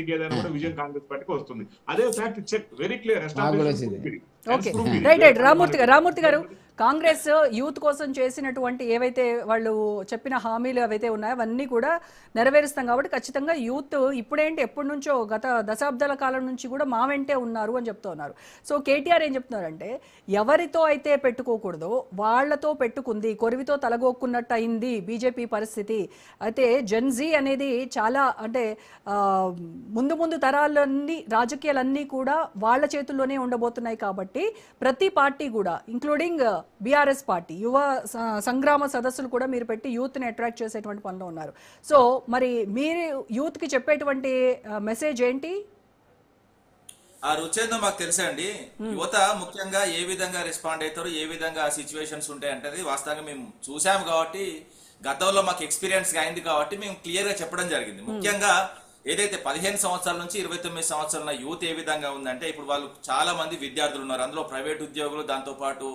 ఏదైనా కూడా విజయం కాంగ్రెస్ పార్టీకి వస్తుంది. అదే fact check very clear okay right right Ramurthy garu Congress youth కోసం చేసినటువంటి ఏవైతే వాళ్ళు చెప్పిన హామీలు ఏవైతే ఉన్నాయో అవన్నీ కూడా నెరవేరుస్తాం కాబట్టి ఖచ్చితంగా యూత్ ఇప్పుడేంటి ఎప్పటి నుంచో గత దశాబ్దాల కాలం నుంచి కూడా మా వెంటే ఉన్నారు అని చెప్తూ ఉన్నారు. సో కేటీఆర్ ఏం చెప్తున్నారంటే ఎవరితో అయితే పెట్టుకోకూడదో వాళ్లతో పెట్టుకుంది, కొరివితో తలగొక్కున్నట్టు అయింది బీజేపీ పరిస్థితి. అయితే జెన్జీ అనేది చాలా అంటే ముందు ముందు తరాలన్నీ రాజకీయాలన్నీ కూడా వాళ్ళ చేతుల్లోనే ఉండబోతున్నాయి కాబట్టి ప్రతి పార్టీ కూడా ఇంక్లూడింగ్ బీఆర్ఎస్ పార్టీ యువ సంగ్రామ సదస్సులు కూడా మీరు పెట్టి యూత్ ని అట్రాక్ట్ చేసేటువంటి పనిలో ఉన్నారు. సో మరి మీరు యూత్ కి చెప్పేటువంటి మెసేజ్ ఏంటి? ఆ రుచేందో మాకు తెలుసా అండి. యువత ముఖ్యంగా ఏ విధంగా రెస్పాండ్ అవుతారు, ఏ విధంగా సిచ్యువేషన్స్ ఉంటాయి అంటే వాస్తవంగా మేము చూసాము కాబట్టి గతంలో మాకు ఎక్స్పీరియన్స్ అయింది కాబట్టి మేము క్లియర్ గా చెప్పడం జరిగింది. ముఖ్యంగా ఏదైతే 15 సంవత్సరాల నుంచి 29 సంవత్సరాల యూత్ ఏ విధంగా ఉందంటే ఇప్పుడు వాళ్ళు చాలా మంది విద్యార్థులు ఉన్నారు. అందులో ప్రైవేట్ ఉద్యోగులు, దాంతో పాటు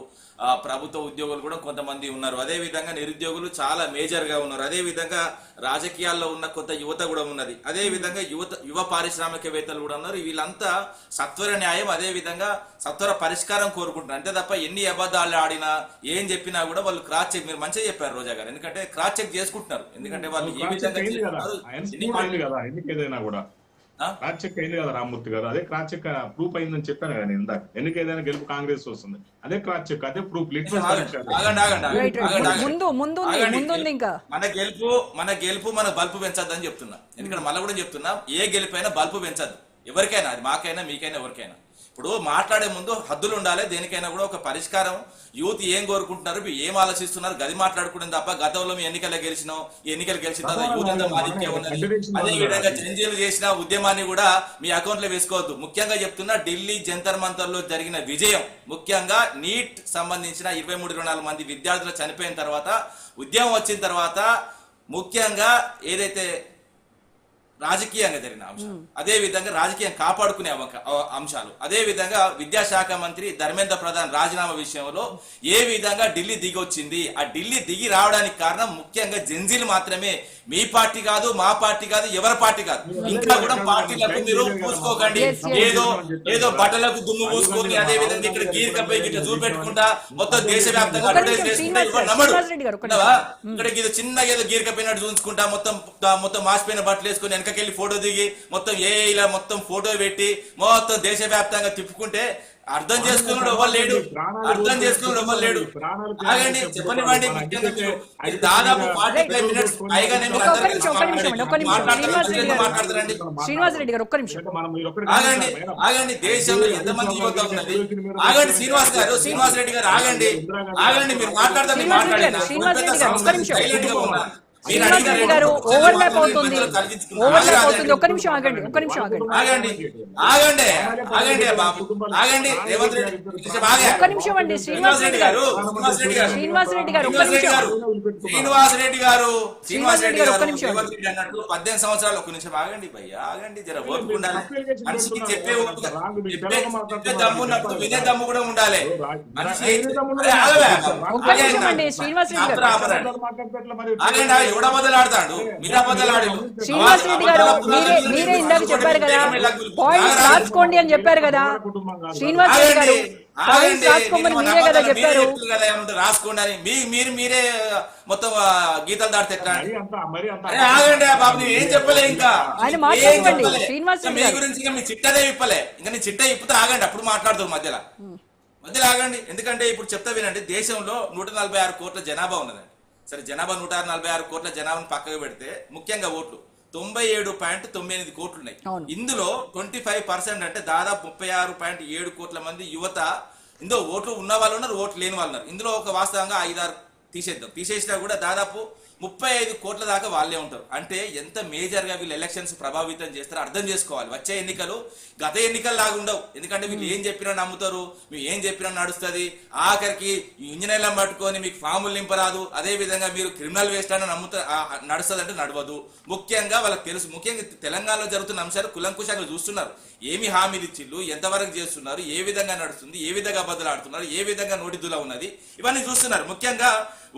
ప్రభుత్వ ఉద్యోగులు కూడా కొంతమంది ఉన్నారు. అదే విధంగా నిరుద్యోగులు చాలా మేజర్ గా ఉన్నారు. అదే విధంగా రాజకీయాల్లో ఉన్న కొంత యువత కూడా ఉన్నది. అదే విధంగా యువ పారిశ్రామికవేత్తలు కూడా ఉన్నారు. వీళ్ళంతా సత్వర న్యాయం, అదే విధంగా సత్వర పరిష్కారం కోరుకుంటున్నారు. అంతే తప్ప ఎన్ని అబద్ధాలు ఆడినా ఏం చెప్పినా కూడా వాళ్ళు క్రాస్ చెక్, మీరు మంచిగా చెప్పారు రోజా గారు, ఎందుకంటే క్రాస్ చెక్ చేసుకుంటున్నారు. ఎందుకంటే వాళ్ళు ఏ విధంగా కూడా క్రాస్ చెక్ అయింది కదా రామ్మూర్తి గారు. అదే క్రాస్ చెక్ ప్రూఫ్ అయిందని చెప్పాను కదా నేను ఇందాక. ఎన్నికేదైనా గెలుపు కాంగ్రెస్ వస్తుంది, అదే క్రాస్ చెక్, అదే ప్రూఫ్. మన గెలుపు మన బల్పు పెంచద్దని చెప్తున్నా. ఎందుకంటే మళ్ళీ కూడా చెప్తున్నా, ఏ గెలుపైనా బల్పు పెంచద్దు ఎవరికైనా, అది మాకైనా మీకైనా ఎవరికైనా. ఇప్పుడు మాట్లాడే ముందు హద్దులు ఉండాలి. దేనికైనా కూడా ఒక పరిష్కారం. యూత్ ఏం కోరుకుంటున్నారు, ఏం ఆలోచిస్తున్నారు, గది మాట్లాడుకుంటాం తప్ప గతంలో మీ ఎన్నికల్లో గెలిచినాం, ఈ ఎన్నికలు గెలిచిన తర్వాత యూత్ అంతా మాదిత్యం ఉన్నది. అదే విధంగా జంజీలు చేసిన ఉద్యమాన్ని కూడా మీ అకౌంట్ లో వేసుకోవద్దు. ముఖ్యంగా చెప్తున్నా, ఢిల్లీ జంతర్ మంతర్ లో జరిగిన విజయం, ముఖ్యంగా నీట్ సంబంధించిన 23-24 మంది విద్యార్థులు చనిపోయిన తర్వాత ఉద్యమం వచ్చిన తర్వాత ముఖ్యంగా ఏదైతే రాజకీయంగా జరిగిన అంశాలు, అదే విధంగా రాజకీయం కాపాడుకునే అంశాలు, అదే విధంగా విద్యాశాఖ మంత్రి ధర్మేంద్ర ప్రధాన్ రాజీనామా విషయంలో ఏ విధంగా ఢిల్లీ దిగి వచ్చింది. ఆ ఢిల్లీ దిగి రావడానికి కారణం ముఖ్యంగా జెన్జీలు మాత్రమే. మీ పార్టీ కాదు, మా పార్టీ కాదు, ఎవరి పార్టీ కాదు. ఇంకా కూడా పార్టీలకు మీరు పూసుకోకండి. ఏదో బట్టలకు దుమ్ము పూసుకొని అదే విధంగా ఇక్కడ గీరికపై గిట్లా చూపెట్టుకుంటా మొత్తం దేశవ్యాప్తంగా నమ్మడు. ఇక్కడ ఏదో చిన్నగా ఏదో గీరికపోయినట్టు చూసుకుంటా మొత్తం మాసిపోయిన బట్టలు వేసుకొని వెనకకెళ్ళి ఫోటో దిగి మొత్తం ఇలా మొత్తం ఫోటో పెట్టి మొత్తం దేశవ్యాప్తంగా తిప్పుకుంటే అర్థం చేసుకున్నాడు ఎవరు లేడు. అర్థం చేసుకున్నాడు ఎవరు లేడు. ఆగండి, చెప్పనివ్వండి. దాదాపు 45 మినిట్స్ పైగానే మాట్లాడతారండి. శ్రీనివాసరెడ్డి గారు ఒక్క నిమిషం ఆగండి. దేశంలో ఎంతమంది యువత ఉన్నది. ఆగండి శ్రీనివాసరెడ్డి గారు ఆగండి. మీరు మాట్లాడతారు. శ్రీనివాసరెడ్డి గారు ఓవర్లాప్ అవుతుంది. ఒక్క నిమిషం ఆగండి. ఒక్క నిమిషం అండి. శ్రీనివాసరెడ్డి గారు ఒక్క నిమిషం అన్నట్టు 18 సంవత్సరాలు. ఒక్క నిమిషం ఆగండి భయ్య, ఆగండి. జర ఓపిక ఉండాలి. మనిషికి చెప్పే దమ్మున్నప్పుడు వినే దమ్ము కూడా ఉండాలి. ఒక్క నిమిషం అండి. శ్రీనివాసరెడ్డి గారు ఎవడ బదలాడతాడు, మీరా బదలాడు. శ్రీనివాసరెడ్డి గారు మీరే ఇందాక చెప్పారు కదా, పాయింట్స్ రాసుకోండి అని చెప్పారు కదా. శ్రీనివాసరెడ్డి గారు పాయింట్స్ రాసుకోమని మీరే కదా చెప్పారు. రాసుకోండి అని మీరే మొత్తం గీతలు దాటితే ఆగండి బాబు. ఏం చెప్పలే ఇంకా ఆయన మాట్లాడండి. శ్రీనివాసరెడ్డి మీ గురించి మీ చిట్టదే ఇప్పలే. ఇంకా నీ చిట్ట ఇప్పితే ఆగండి, అప్పుడు మాట్లాడుతారు మధ్యలో ఆగండి. ఎందుకంటే ఇప్పుడు చెప్తా వినండి. దేశంలో 146 కోట్ల జనాభా ఉన్నదండి. సరే, జనాభా 146 కోట్ల జనాభాను పక్కకు పెడితే ముఖ్యంగా ఓట్లు 97.98 కోట్లు ఉన్నాయి. ఇందులో 25% అంటే దాదాపు 36.7 కోట్ల మంది యువత. ఇందులో ఓట్లు ఉన్న వాళ్ళు ఉన్నారు, ఓట్లు లేని వాళ్ళు ఉన్నారు. ఇందులో ఒక వాస్తవంగా 5-6 తీసేసినా కూడా దాదాపు 35 కోట్ల దాకా వాళ్ళే ఉంటారు. అంటే ఎంత మేజర్ గా వీళ్ళు ఎలక్షన్స్ ప్రభావితం చేస్తారో అర్థం చేసుకోవాలి. వచ్చే ఎన్నికలు గత ఎన్నికలు లాగా ఉండవు. ఎందుకంటే వీళ్ళు ఏం చెప్పినా నమ్ముతారు, మీరు ఏం చెప్పినా నడుస్తుంది. ఆఖరికి ఇంజనీర్లను పట్టుకొని మీకు ఫాములు నింపరాదు. అదే విధంగా మీరు క్రిమినల్ వేస్ట్ అని నడుస్తుంది అంటే నడవదు. ముఖ్యంగా వాళ్ళకి తెలుసు. ముఖ్యంగా తెలంగాణలో జరుగుతున్న అంశాలు కులంకుశంగా చూస్తున్నారు. ఏమి హామీలు ఇచ్చిళ్ళు, ఎంతవరకు చేస్తున్నారు, ఏ విధంగా నడుస్తుంది, ఏ విధంగా బదులాడుతున్నారు, ఏ విధంగా నోటిదులా ఉన్నది, ఇవన్నీ చూస్తున్నారు. ముఖ్యంగా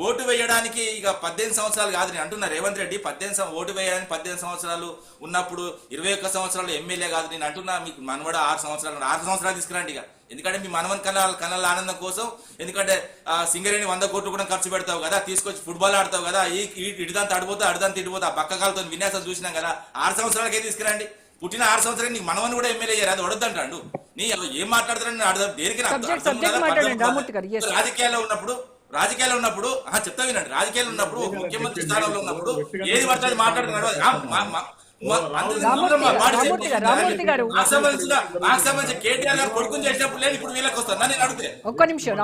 ఓటు వేయడానికి ఇక 18 సంవత్సరాలు సంవత్సరాలు కాదు నేను అంటున్నా. రేవంత్ రెడ్డి 18 ఓటు వేయడానికి 18 సంవత్సరాలు ఉన్నప్పుడు 21 సంవత్సరాలు ఎమ్మెల్యే కాదు నేను అంటున్నా. మీకు మనవడ 6 సంవత్సరాలు తీసుకురండి ఇక. ఎందుకంటే మీ మనవన్ కళ్ళ ఆనందం కోసం, ఎందుకంటే సింగరేణి 100 కోట్లు కూడా ఖర్చు పెడతావు కదా, తీసుకొచ్చి ఫుట్బాల్ ఆడతావు కదా, ఇటుదంతా అడిపోతా అడిదంతా ఇడిపోతా ఆ బక్కకాలతో విన్యాసం చూసినాం కదా. 6 సంవత్సరాలకే తీసుకురండి. పుట్టిన 6 సంవత్సరాలు నీకు మనవని కూడా ఎమ్మెల్యే చేయరు, అది వడద్దంటాడు. నీ ఏం మాట్లాడతారని అడదాం దేనికి. రాజకీయాల్లో ఉన్నప్పుడు చెప్తా వినండి. రాజకీయాల్లో ఉన్నప్పుడు ఒక ముఖ్యమంత్రి స్థానంలో ఉన్నప్పుడు ఏది పడుతుంది మాట్లాడుతున్నాడు. కేటీఆర్ గారు కొడుకుని చేసినప్పుడు లేదు, ఇప్పుడు వీళ్ళకి వస్తాను నేను అడిగితే. ఒక్క నిమిషం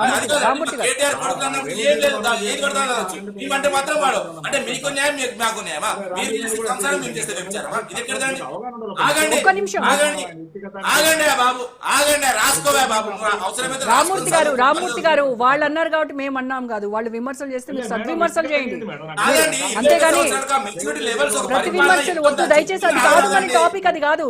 కేటీఆర్ కొడుకు అన్నప్పుడు ఏం లేదు, ఏది పడతానొచ్చు. మేమంటే మాత్రం వాడు అంటే మీకు న్యాయం మాకు న్యాయమా? మీరు చేసే సంసారం మేము చేస్తే వ్యభిచారమా? ఇది ఎక్కడ ఆగండి ఆగండి బాబు, ఆగండి రాసుకోవా బాబు. అవసరమైతే రామూర్తి గారు వాళ్ళు అన్నారు కాబట్టి మేము అన్నాం కాదు. వాళ్ళు విమర్శలు చేస్తే మీరు సద్విమర్శలు చేయండి, అంతేగాని ప్రతి విమర్శలు వద్దు దయచేసి. అది కాదు మన టాపిక్, అది కాదు.